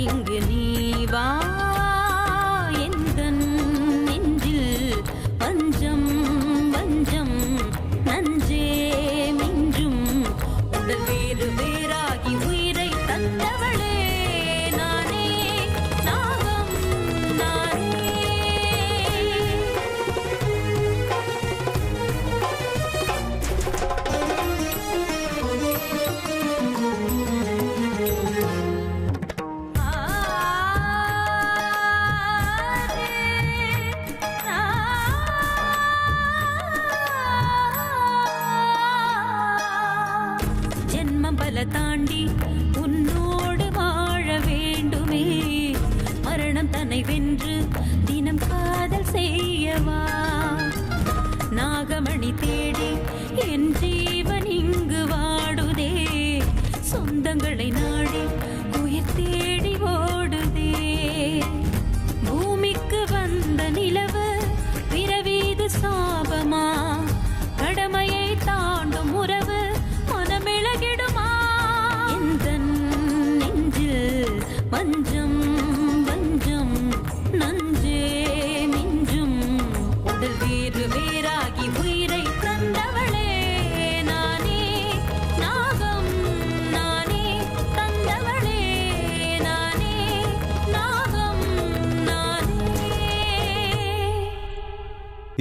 இங்கு நீ வா எந்தன் நெஞ்சில் பஞ்சம் வஞ்சம் நஞ்சே மிஞ்சும் உடல் வேறு வேறாகி உயிரை தந்தவளே நானே நாகம் நானே. ஜென்மம் பல தாண்டி உன்னோடு வாழ வேண்டுமே, மரணம் தன்னை வென்று தினம் காதல் செய்யவா, நாகமணி தேடி என் ஜீவன் இங்கு வாடுதே, சொந்தங்களை நாடி உயிர் தேடி ஓடுதே, பூமிக்கு வந்த நிலவு பிறவீது சாபமா, கடமையை தாண்டும் உறவு மனமிளகிடுமா, எந்தன் நெஞ்சில் வஞ்சம் வஞ்சம் நஞ்சே மிஞ்சும் உடல் வேறு வேறாகி உயிரை தந்தவளே நானே நாகம் நானே தந்தவளே நானே நாகம் நானே.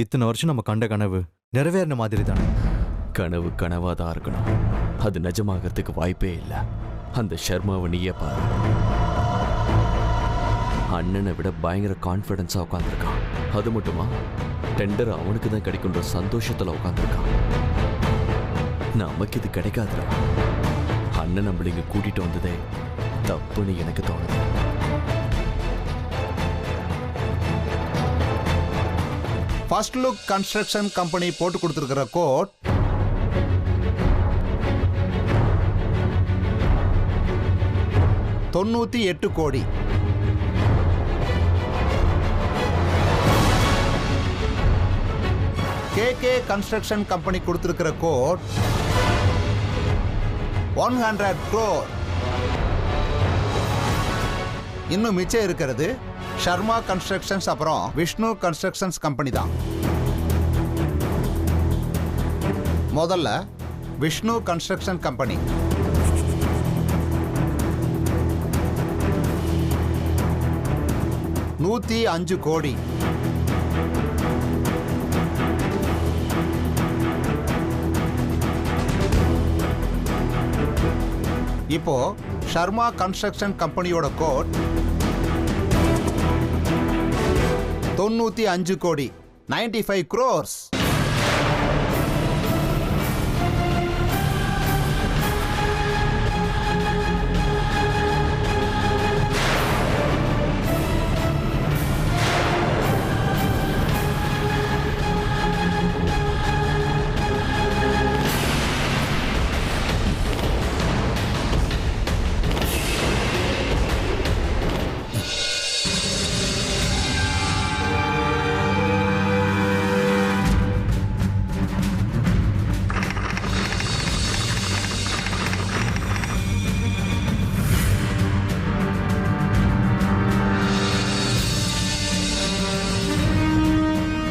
இத்தனை வருஷம் நம்ம கண்ட கனவு நிறைவேறின மாதிரி தானே? கனவு கனவாதான் இருக்கணும், அது நிஜமாகறதுக்கு வாய்ப்பே இல்லை. அந்த ஷர்மாவை நீயே பாரு, அண்ணனை விட பயங்கர கான்ஃபிடன்ஸா உட்காந்துருக்கான். அது மட்டுமா, டெண்டர் அவனுக்கு தான் கிடைக்குன்ற சந்தோஷத்துல உட்காந்துருக்கான். நமக்கு இது கிடைக்காதுடா. அண்ணன் நம்மள இங்க கூட்டிட்டு வந்ததே தப்புன்னு எனக்கு தோணுது. ஃபர்ஸ்ட் லுக் கன்ஸ்ட்ரக்ஷன் கம்பெனி போட்டு கொடுத்துருக்கிற கோட் $98 கோடி. கேகே கன்ஸ்ட்ரக்ஷன் கம்பெனி கொடுத்திருக்கிற கோட் 100 crore. இன்னும் மிச்சம் இருக்கிறது ஷர்மா கன்ஸ்ட்ரக்ஷன்ஸ் அப்புறம் விஷ்ணு கன்ஸ்ட்ரக்ஷன்ஸ் கம்பெனி தான். முதல்ல விஷ்ணு கன்ஸ்ட்ரக்ஷன் கம்பெனி $105 கோடி. இப்போ ஷர்மா கன்ஸ்ட்ரக்ஷன் கம்பெனியோட கோட் 95 கோடி, 95 crores.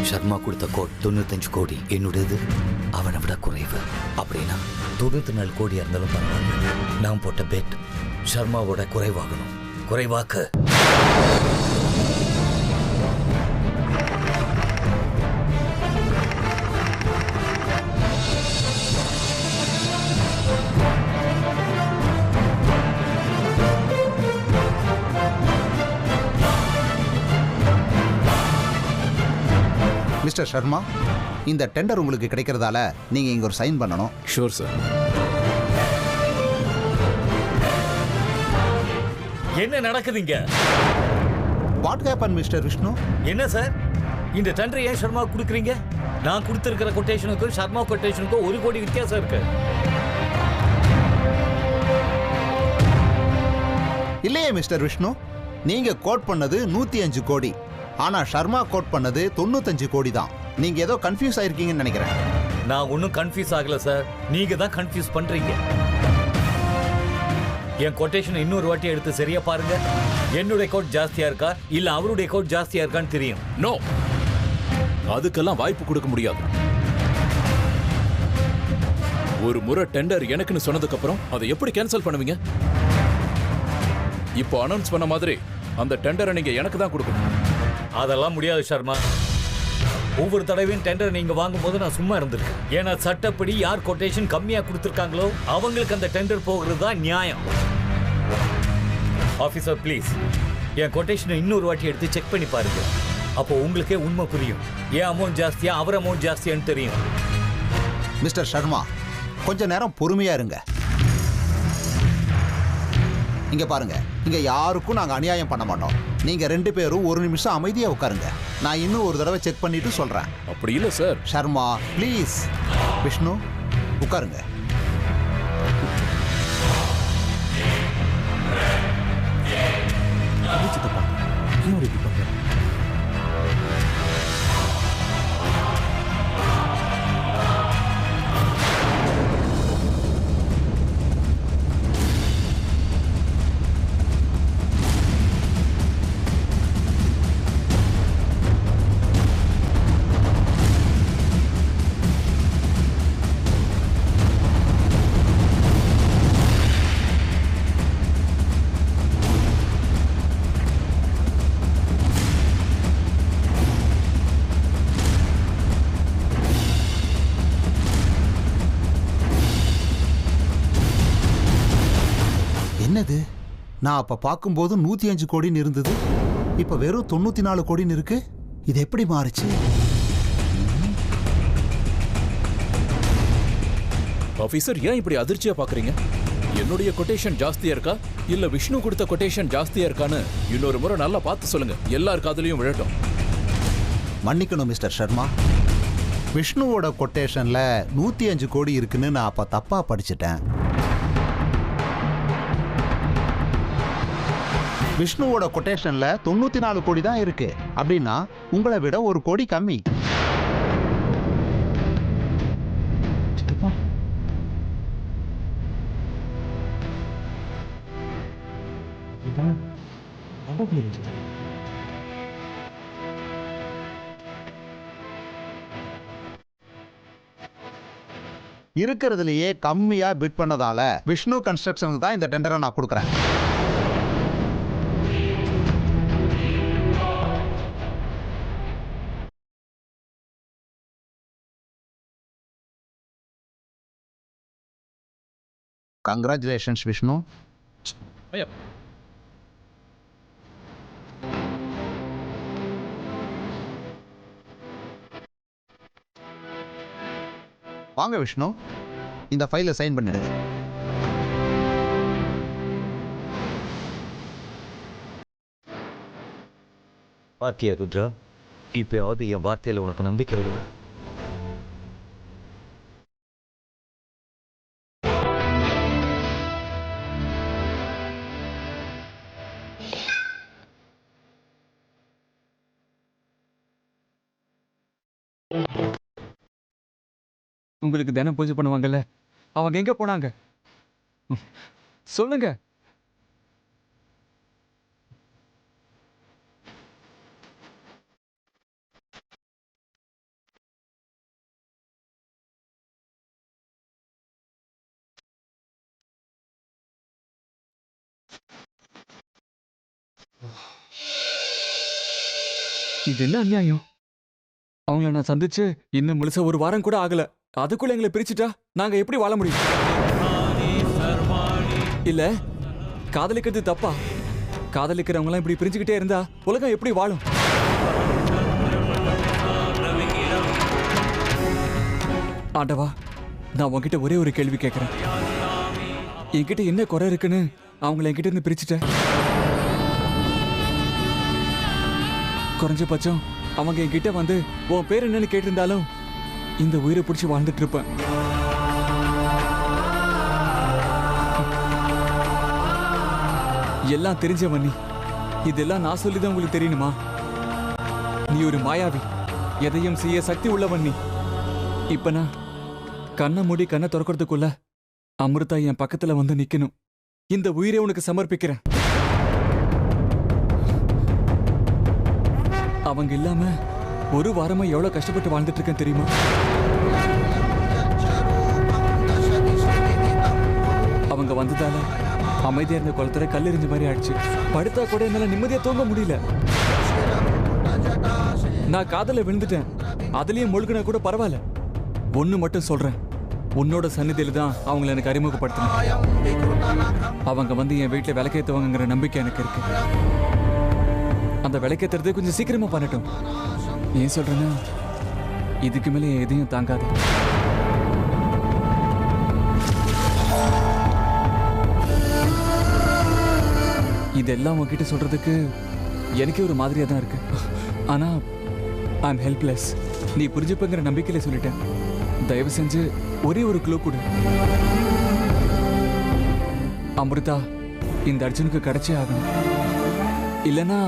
ஷர்மா கொடுத்த கோட் 95 கோடி என்னுடையது, அவனை விட குறைவு. அப்படின்னா 94 கோடியா இருந்தாலும் பரவாயில்ல. நான் போட்ட பெட் ஷர்மாவோட குறைவாகணும். குறைவாக்க மிஸ்டர் சர்மா, இந்த டெண்டர் உங்களுக்கு கிடைக்கிறதால நீங்க இங்க ஒரு சைன் பண்ணணும். Sure sir. என்ன நடக்குதுங்க? What happen mister Vishnu? என்ன சார், இந்த டெண்டர் ஏன் ஷர்மா கொடுக்குறீங்க? நான் கொடுத்திருக்கிற கொட்டேஷனுக்கும் ஷர்மா கொட்டேஷனுக்கும் 1 கோடி வித்தியாசம் இருக்கு. இல்லையே மிஸ்டர் விஷ்ணு, நீங்க கோட் பண்ணது 105 கோடி. ஆனா ஷர்மா கோட் பண்ணது 95 கோடி தான். நீங்க ஏதோ கன்ஃபியூஸ் ஆயிருக்கீங்கன்னு நினைக்கிறேன். நான் ஒன்னும் கன்ஃபியூஸ் ஆகல சார், நீங்க தான் கன்ஃபியூஸ் பண்றீங்க. என் கொட்டேஷன் இன்னொரு வாட்டி எடுத்து சரியா பாருங்க. என்னுடைய கோட் ஜாஸ்தியா இருக்கா இல்ல அவருடைய கோட் ஜாஸ்தியா இருக்கான்னு தெரியும். நோ, அதுக்கெல்லாம் வாய்ப்பு கொடுக்க முடியாது. ஒரு முறை டெண்டர் எனக்குன்னு சொன்னதுக்கு அப்புறம் அதை எப்படி கேன்சல் பண்ணுவீங்க? இப்போ அனௌன்ஸ் பண்ண மாதிரி அந்த டெண்டரை நீங்க எனக்கு தான் கொடுக்கணும். அதெல்லாம் முடியாது சர்மா. ஒவ்வொரு தடவையும் டெண்டர் நீங்க வாங்கும்போது நான் சும்மா இருந்திருக்கேன். ஏன்னா சட்டப்படி யார் கொட்டேஷன் கம்மியா கொடுத்துருக்காங்களோ அவங்களுக்கு அந்த டெண்டர் போகிறது தான் நியாயம். ஆபீசர் ப்ளீஸ் என் கொட்டேஷனை இன்னொரு வாட்டி எடுத்து செக் பண்ணி பாருங்க. அப்போ உங்களுக்கே உண்மை புரியும். ஏன் அமௌண்ட் ஜாஸ்தியா அவர் அமௌண்ட் ஜாஸ்தியான்னு தெரியும். மிஸ்டர் சர்மா, கொஞ்ச நேரம் பொறுமையா இருங்க. இங்க பாருங்க, இங்க யாருக்கும் நாங்க அநியாயம் பண்ண மாட்டோம். நீங்க 2 பேரும் ஒரு நிமிஷம் அமைதியா உட்காருங்க. நான் இன்னும் ஒரு தடவை செக் பண்ணிட்டு சொல்றேன். அப்படி இல்லை சார். சர்மா ப்ளீஸ். விஷ்ணு உட்காருங்க. என்னது, நான் அப்ப பார்க்கும்போது 105 கோடின்னு இருந்தது, இப்ப வெறும் 94 கோடின்னு இருக்கு. இது எப்படி மாறுச்சு? ஆபீசர், ஏன் இப்படி அதிர்ச்சியா பாக்குறீங்க? என்னுடைய கொட்டேஷன் ஜாஸ்தியா இருக்கா இல்ல விஷ்ணு கொடுத்த கொட்டேஷன் ஜாஸ்தியா இருக்கான்னு இன்னொரு முறை நல்லா பார்த்து சொல்லுங்க. எல்லார் காதுலயும் விழட்டும். மன்னிக்கணும் மிஸ்டர் சர்மா, விஷ்ணுவோட கொட்டேஷன்ல 105 கோடி இருக்குன்னு நான் அப்ப தப்பா படிச்சுட்டேன். விஷ்ணுவோட கொட்டேஷன்ல 94 கோடி தான் இருக்கு. அப்படின்னா உங்களை விட 1 கோடி கம்மி. இருக்கிறதுலயே கம்மியா பிட் பண்ணதால விஷ்ணு கன்ஸ்ட்ரக்ஷனுக்கு தான் இந்த டெண்டரை நான் கொடுக்குறேன். Congratulations, Vishnu. ஐயா, வாங்க விஷ்ணு, இந்த ஃபைலை சைன் பண்ணிடுங்க. பாத்தியா ருத்ரா, இப்பயாவது என் வார்த்தையில உனக்கு நம்பிக்கை வருது. உங்களுக்கு தினம் பூஜை பண்ணுவாங்கல்ல, அவங்க எங்க போனாங்க சொல்லுங்க. இது என்ன அநியாயம்? அவங்கள நான் சந்திச்சு இன்னும் முழுசா 1 வாரம் கூட ஆகல, அதுக்குள்ள எங்களை பிரிச்சுட்டா நாங்க எப்படி வாழ முடியும்? இல்ல காதலிக்கிறது தப்பா? காதலிக்கிறவங்க எல்லாம் இப்படி பிரிஞ்சுக்கிட்டே இருந்தா உலகம் எப்படி வாழும்? ஆண்டவா, நான் உன்கிட்ட ஒரே ஒரு கேள்வி கேட்கிறேன். என்கிட்ட என்ன குறை இருக்குன்னு அவங்கள என்கிட்ட இருந்து பிரிச்சுட்டேன். குறைஞ்சபட்சம் அவங்க என்கிட்ட வந்து உன் பேர் என்னன்னு கேட்டிருந்தாலும் இந்த உயிரை பிடிச்சி வாழ்ந்துட்டு இருப்பேன். எல்லாம் தெரிஞ்சவன் நீ, இதெல்லாம் நான் சொல்லிதான் உங்களுக்கு தெரியணுமா? நீ ஒரு மாயாவி, எதையும் செய்ய சக்தி உள்ளவன் நீ. இப்ப நான் கண்ணை மூடி கண்ணை திறக்கிறதுக்குள்ள அமிர்தா என் பக்கத்துல வந்து நிக்கணும். இந்த உயிரை உனக்கு சமர்ப்பிக்கிறேன். அவங்க இல்லாம ஒரு வாரமா எவ்வளவு கஷ்டப்பட்டு வாழ்ந்துட்டு இருக்கேன் தெரியுமா? அவங்க வந்ததால அமைதியா இருந்த குளத்துல கல்லெறிஞ்ச மாதிரி ஆயிடுச்சு. படுத்தா கூட என்னால நிம்மதியா தூங்க முடியல. நான் காதல விழுந்துட்டேன். அதுலயும் முழுகினா கூட பரவாயில்ல. ஒண்ணு மட்டும் சொல்றேன், உன்னோட சந்நிதியில தான் அவங்களை எனக்கு அறிமுகப்படுத்தினேன். அவங்க வந்து என் வீட்டுல விளக்கேற்றுவாங்கிற நம்பிக்கை எனக்கு இருக்கு. அந்த விளக்கேற்றுறதை கொஞ்சம் சீக்கிரமா பண்ணட்டும். ஏன் சொல்றேன்னா, இதுக்கு மேலே எதையும் தாங்காது. இதெல்லாம் உன்கிட்ட சொல்றதுக்கு எனக்கே ஒரு மாதிரியா தான் இருக்கு. ஆனா ஐ அம் ஹெல்ப்லெஸ். நீ புரிஞ்சுப்பங்கிற நம்பிக்கையில சொல்லிட்டேன். தயவு செஞ்சு ஒரே ஒரு க்ளூ கொடு. அமிர்தா இந்த அர்ஜுனுக்கு கிடைச்சே ஆகணும். இல்லைன்னா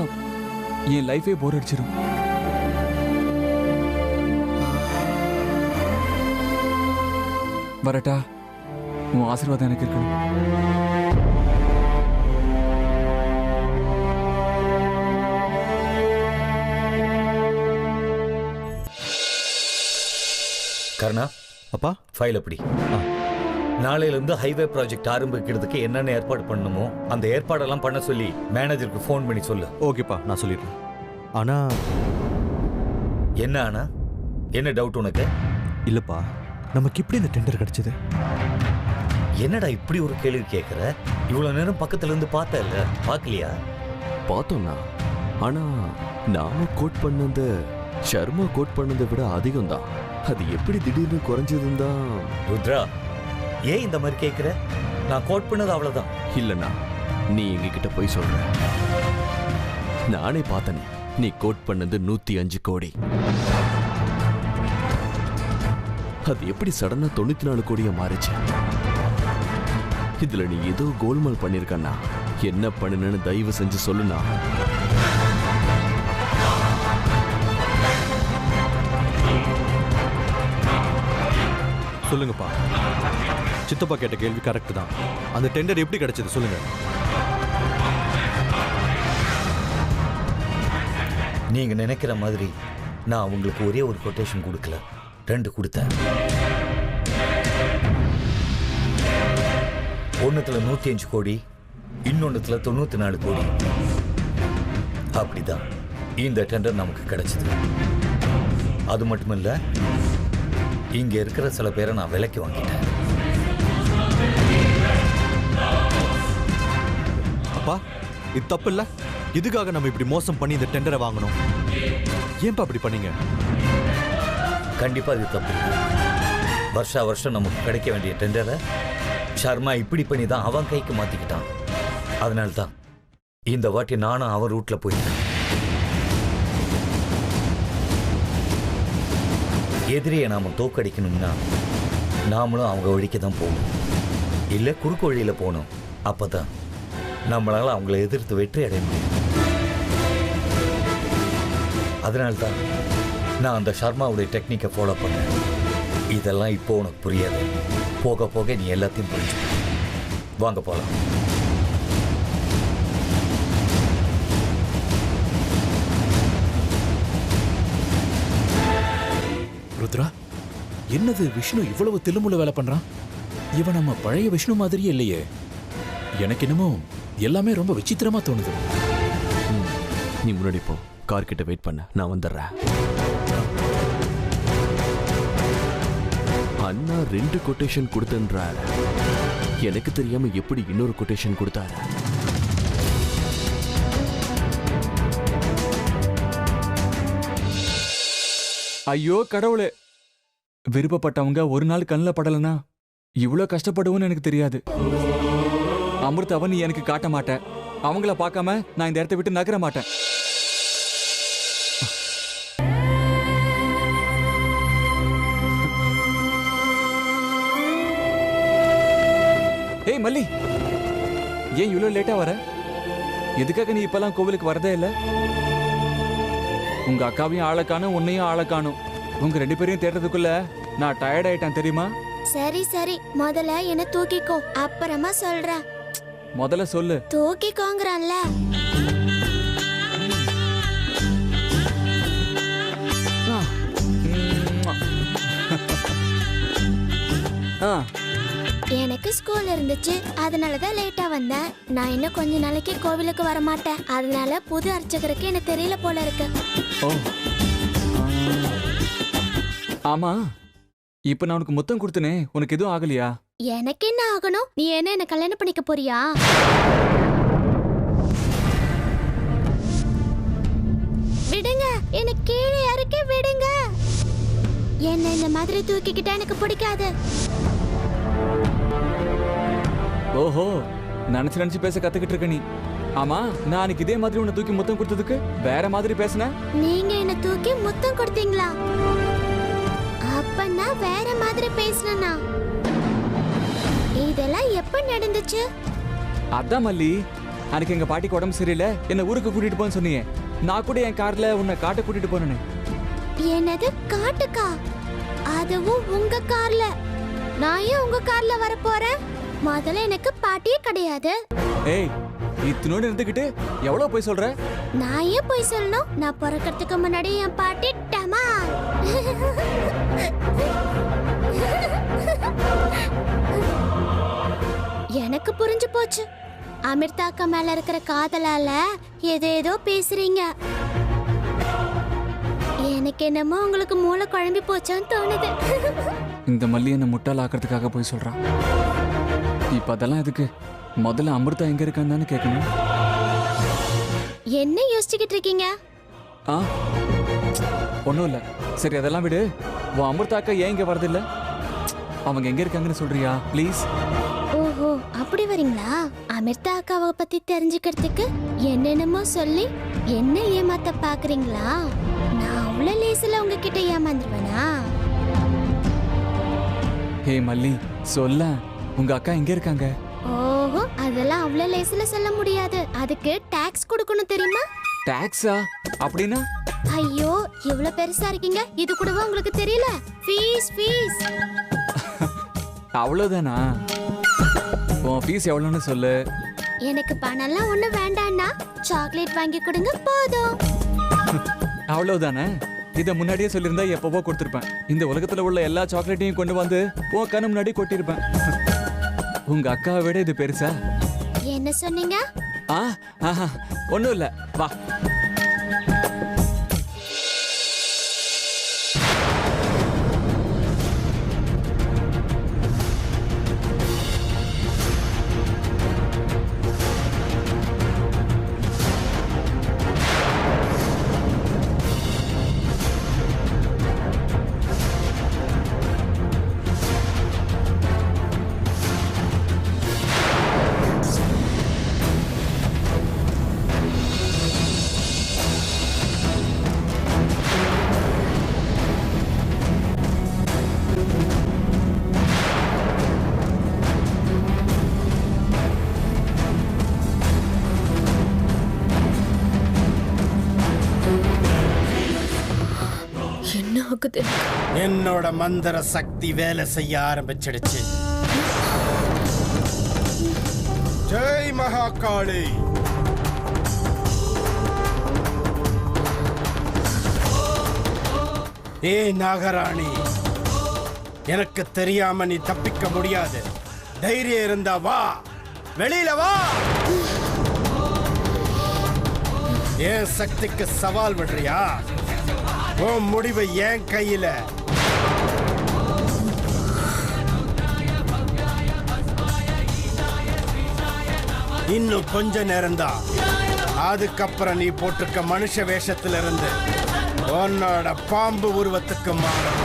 என் லைஃபே போர் அடிச்சிடும். வரட்டா? உன் ஆசீர்வாதம் எனக்கு இருக்கணும். கர்ணா, அப்பா ஃபைல் அப்படி. நாளையிலிருந்து ஹைவே ப்ராஜெக்ட் ஆரம்பிக்கிறதுக்கு என்னென்ன ஏற்பாடு பண்ணணுமோ அந்த ஏற்பாடெல்லாம் பண்ண சொல்லி மேனேஜருக்கு ஃபோன் பண்ணி சொல்லு. ஓகேப்பா, நான் சொல்லிடுறேன். ஆனா என்ன டவுட் உனக்கு? இல்லப்பா, நமக்கு இப்படி இந்த டெண்டர் கிடைச்சது? என்னடா இப்படி ஒரு கேள்வி கேட்குற? இவ்வளோ நேரம் பக்கத்துல இருந்து பார்த்த இல்ல, பார்க்கலையா? பார்த்தோம்னா, ஆனா நாம கோட் பண்ணது ஷர்மா கோட் பண்ணதை விட அதிகம் தான். அது எப்படி திடீர்னு குறைஞ்சதுன்னு தான். ருத்ரா, ஏன் இந்த மாதிரி கேட்குற? நான் கோட் பண்ணது அவ்வளோதான். இல்லைண்ணா, நீ எங்ககிட்ட போய் சொல்ற. நானே பார்த்தனே, நீ கோட் பண்ணது 105 கோடி. அது எப்படி சடனா 94 கோடியா மாறிச்சு? இதுல நீ ஏதோ கோல்மால் பண்ணிருக்கண்ணா. என்ன பண்ணுன்னு தயவு செஞ்சு சொல்லுண்ணா. சொல்லுங்கப்பா. சித்தப்பா கேட்ட கேள்வி கரெக்ட் தான். அந்த டெண்டர் எப்படி கிடைச்சது சொல்லுங்க. நீங்க நினைக்கிற மாதிரி நான் உங்களுக்கு ஒரே ஒரு கொட்டேஷன் கொடுக்கல, 2 கொடுத்தேன். ஒன்னுத்துல 105 கோடி, இன்னொன்னுத்துல 94 கோடி. அப்படிதான் இந்த டெண்டர் நமக்கு கிடைச்சது. அது மட்டுமில்ல, இங்க இருக்கிற சில பேரை நான் விலைக்கு வாங்கிட்டேன். அப்பா, இது தப்பு இல்ல? இதுக்காக நம்ம இப்படி மோசம் பண்ணி இந்த டெண்டரை வாங்கணும்? ஏன்பா அப்படி பண்ணீங்க? கண்டிப்பா இது தப்பு. வருஷா வருஷம் நமக்கு கிடைக்க வேண்டிய டெண்டரை ஷர்மா இப்படி பண்ணி தான் அவன் கைக்கு மாத்திக்கிட்டான். அதனால தான் இந்த வாட்டி நானும் அவன் ரூட்ல போயிட்டேன். எதிரியை நாம தோக்கடிக்கணும்னா நாமளும் அவங்க வழிக்கு தான் போகணும், இல்லை குறுக்கு வழியில போகணும். அப்பதான் நம்மளால அவங்கள எதிர்த்து வெற்றி அடைய முடியும். அதனால்தான் நான் அந்த ஷர்மாவுடைய டெக்னிக்கை ஃபாலோ பண்ணேன். இதெல்லாம் இப்போ உனக்கு புரியாது, போக போக நீ எல்லாத்தையும் புரிஞ்சு. வாங்க போலாம். ருத்ரா, என்னது விஷ்ணு இவ்வளவு தில்லுமுள்ள வேலை பண்றான்? இவன் நம்ம பழைய விஷ்ணு மாதிரியே இல்லையே. எனக்கு என்னமோ எல்லாமே ரொம்ப விசித்திரமா தோணுது. நீ முன்னாடி போ, கார் கிட்ட வெயிட் பண்ண, நான் வந்துடுறேன். அண்ணா 2 கொட்டேஷன் கொடுத்தன்றாரு. எனக்கு தெரியாம எப்படி இன்னொரு கொட்டேஷன் கொடுத்தாரு? ஐயோ கடவுளே, விருப்பப்பட்டவங்க ஒரு நாள் கண்ணில் படலனா இவ்வளோ கஷ்டப்படுவோன்னு எனக்கு தெரியாது. அமிர்தாவை நீ எனக்கு காட்ட மாட்டேன். அவங்கள பார்க்காம நான் இந்த இடத்த விட்டு நகர மாட்டேன். ஏய் மல்லி, ஏன் இவ்வளோ லேட்டா வர? எதுக்காக நீ இப்பெல்லாம் கோவிலுக்கு வரதே இல்லை? உங்க அக்காவையும் ஆளக்கானும், உன்னையும் ஆளக்கானும். உங்க 2 பேரையும் தேடுறதுக்குள்ள நான் டயர்ட் ஆயிட்டேன் தெரியுமா? சரி சரி, முதல்ல என்ன தூக்கிக்கோ, அப்புறமா சொல்றேன். முதல்ல சொல்லு. தூக்கிக்கோங்கறான்ல. எனக்கு ஸ்கூல் இருந்துச்சு, அதனாலதான் லேட்டா வந்தேன். நான் இன்னும் கொஞ்ச நாளைக்கு கோவிலுக்கு வர மாட்டேன். அதனால புது அர்ச்சகருக்கு எனக்கு தெரியல போல இருக்கு. ஓ ஆமா, இப்ப நான் உனக்கு முத்தம் கொடுத்தனே, உனக்கு எதுவும் ஆகலையா? எனக்கு என்ன ஆகணும்? நீ என்ன கல்யாணம் பண்ணிக்க போறியா? விடுங்க, எனக்கு கீழே இறக்கி விடுங்க. என்ன இந்த மாதிரி தூக்கிக்கிட்டா எனக்கு பிடிக்காது. ஓஹோ, நினைச்சு நினைச்சு பேச கத்துக்கிட்டு இருக்க நீ. ஆமா, நான் அன்னைக்கு இதே மாதிரி உன்னை தூக்கி முத்தம் கொடுத்ததுக்கு வேற மாதிரி பேசின. நீங்க என்ன தூக்கி முத்தம் கொடுத்தீங்களா? அப்ப நான் வேற மாதிரி பேசினா? இதெல்லாம் எப்ப நடந்துச்சு? அதான் மல்லி, அன்னைக்கு எங்க பாட்டிக்கு உடம்பு சரியில்லை, என்ன ஊருக்கு கூட்டிட்டு போன்னு சொன்னீங்க. நான் கூட என் கார்ல உன்னை காட்ட கூட்டிட்டு போனேன். என்னது காட்டுக்கா? அதுவும் உங்க கார்ல? நான் ஏன் உங்க கார்ல வர போறேன்? முதல்ல எனக்கு பாட்டியே கிடையாது. ஏய், இத்தனோடு இருந்துகிட்டு எவ்வளவு போய் சொல்ற? நான் ஏன் போய் சொல்லணும்? நான் பிறக்கிறதுக்கு முன்னாடி என் பாட்டி டமா. எனக்கு புரிஞ்சு போச்சு. அமிர்தாக்கா மேல இருக்கிற காதலால ஏதேதோ பேசுறீங்க. எனக்கு என்னமோ உங்களுக்கு மூளை குழம்பி போச்சான்னு தோணுது. இந்த மல்லி என்ன முட்டாள் ஆக்கிறதுக்காக போய் சொல்றான். இப்ப அதெல்லாம் எதுக்கு? முதல்ல அமிர்தா எங்க இருக்கான்னு கேட்கணும். என்ன யோசிச்சுக்கிட்டு இருக்கீங்க? ஒன்றும் இல்லை. சரி, அதெல்லாம் விடு. உன் அமிர்தாக்கா ஏன் இங்க வரதில்ல? அவங்க எங்க இருக்காங்கன்னு சொல்றியா ப்ளீஸ்? ஓஹோ, அப்படி வரீங்களா? அமிர்தா அக்காவை பத்தி தெரிஞ்சுக்கிறதுக்கு என்னென்னமோ சொல்லி என்ன ஏமாத்த பாக்குறீங்களா? நான் அவ்வளவு லேசில உங்ககிட்ட ஏமாந்துருவேனா? ஹே மல்லி, சொல்ல, உங்க அக்கா எங்க இருக்காங்க? ஓஹோ, அதெல்லாம் அவ்வளவு லேசில சொல்ல முடியாது. அதுக்கு டாக்ஸ் கொடுக்கணும் தெரியுமா? டாக்ஸா? அப்படின்னா? ஐயோ, இவ்வளவு பெருசா இருக்கீங்க, இது கூடவா உங்களுக்கு தெரியல? Fees fees. அவ்வளவுதானா? உன் ஃபீஸ் எவ்வளவுன்னு சொல்லு. எனக்கு பணம்லாம் ஒண்ணு வேண்டாம்னா சாக்லேட் வாங்கி கொடுங்க போதும். அவ்வளவுதானே? இத முன்னாடியே சொல்லியிருந்தா எப்பவோ கொடுத்துருப்பேன். இந்த உலகத்துல உள்ள எல்லா சாக்லேட்டையும் கொண்டு வந்து உன் கண்ணு முன்னாடி கொட்டிருப்பேன். உங்க அக்காவை விட இது பெருசா? என்ன சொன்னீங்க? ஒண்ணும் இல்ல, வா. என்னோட மந்திர சக்தி வேலை செய்ய ஆரம்பிச்சிடுச்சு. ஜெய் மகாகாளி. ஏ நாகராணி, எனக்கு தெரியாம நீ தப்பிக்க முடியாது. தைரியம் இருந்தா வா, வெளியில வா. என் சக்திக்கு சவால் விடுறியா? உன் முடிவு என் கையில. இன்னும் கொஞ்ச நேரம்தான். அதுக்கப்புறம் நீ போட்டிருக்க மனுஷ வேஷத்திலிருந்து உன்னோட பாம்பு உருவத்துக்கு மாறும்.